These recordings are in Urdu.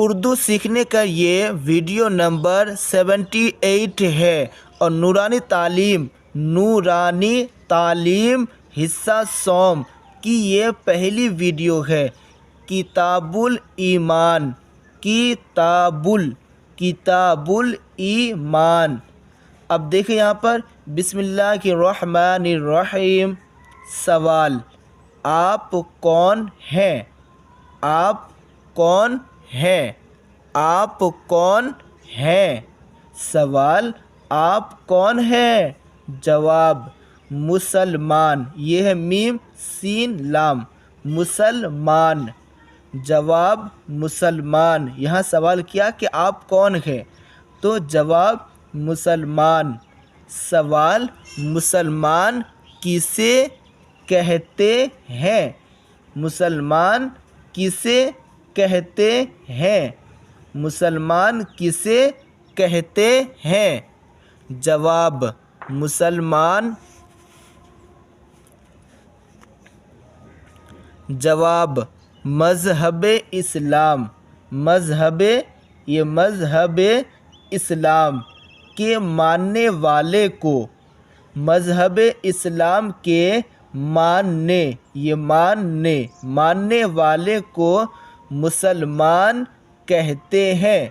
اردو سیکھنے کا یہ ویڈیو نمبر 78 ہے اور نورانی تعلیم حصہ سوم کی یہ پہلی ویڈیو ہے۔ کتاب الایمان کتاب الایمان۔ اب دیکھیں یہاں پر بسم اللہ الرحمن الرحیم۔ سوال: آپ کون ہیں؟ آپ کون ہیں؟ آپ کون ہیں؟ سوال: آپ کون ہیں؟ جواب: مسلمان۔ یہ ہے میم سین لام، مسلمان۔ جواب: مسلمان۔ یہاں سوال کیا کہ آپ کون ہیں، تو جواب: مسلمان۔ سوال: مسلمان کسے کہتے ہیں؟ مسلمان کسے کہتے ہیں؟ مسلمان کسے کہتے ہیں؟ جواب: مسلمان۔ جواب: مذہب اسلام۔ مذہب اسلام کے ماننے والے کو، مذہب اسلام کے ماننے والے کو مسلمان کہتے ہیں۔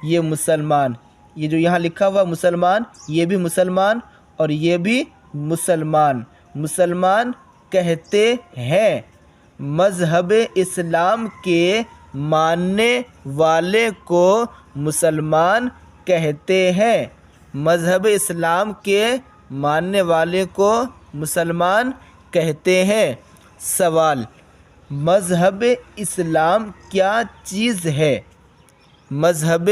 یہ مسلمان، یہ جو یہاں لکھا ہوا مسلمان، یہ بھی مسلمان اور یہ بھی مسلمان، مسلمان کہتے ہیں۔ مذہب اسلام کے ماننے والے کو مسلمان کہتے ہیں۔ مذہب اسلام کے ماننے والے کو مسلمان کہتے ہیں۔ سوال: مذہب اسلام کیا چیز ہے؟ مذہب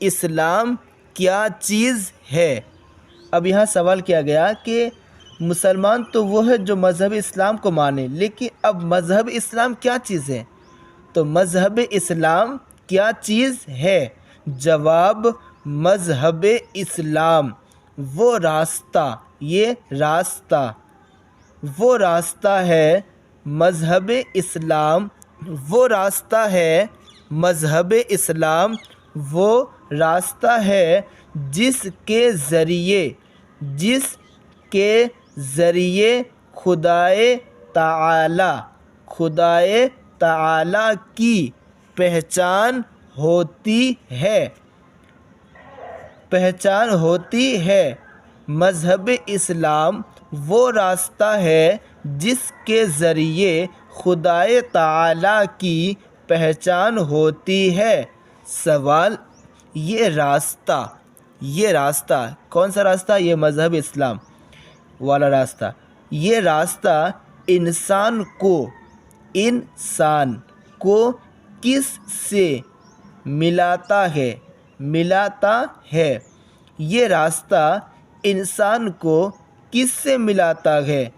اسلام کیا چیز ہے؟ اب یہاں سوال کیا گیا کہ مسلمان تو وہ ہے جو مذہب اسلام کو مانے، لیکن اب مذہب اسلام کیا چیز ہے؟ تو مذہب اسلام کیا چیز ہے؟ جواب: مذہب اسلام وہ راستہ، وہ راستہ ہے۔ مذہب اسلام وہ راستہ ہے، مذہب اسلام وہ راستہ ہے جس کے ذریعے خدائے تعالی کی پہچان ہوتی ہے۔ مذہب اسلام وہ راستہ ہے جس کے ذریعے خدائے تعالی کی پہچان ہوتی ہے۔ سوال: یہ راستہ کون سا راستہ؟ یہ مذہب اسلام والا راستہ۔ یہ راستہ انسان کو کس سے ملاتا ہے؟ یہ راستہ انسان کو کس سے ملاتا ہے؟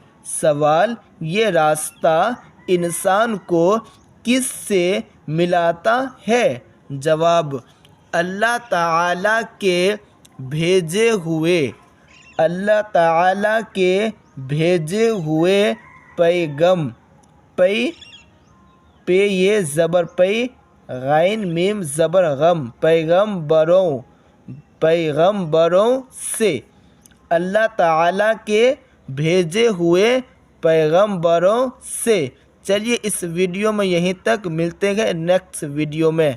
سوال: یہ راستہ انسان کو کس سے ملاتا ہے؟ جواب: اللہ تعالی کے بھیجے ہوئے پیغام، پے یہ زبر پے، غین میم زبر غم، پیغمبروں سے، اللہ تعالی کے بھیجے ہوئے پیغمبروں سے۔ چلیے اس ویڈیو میں یہیں تک، ملتے ہیں نیکسٹ ویڈیو میں۔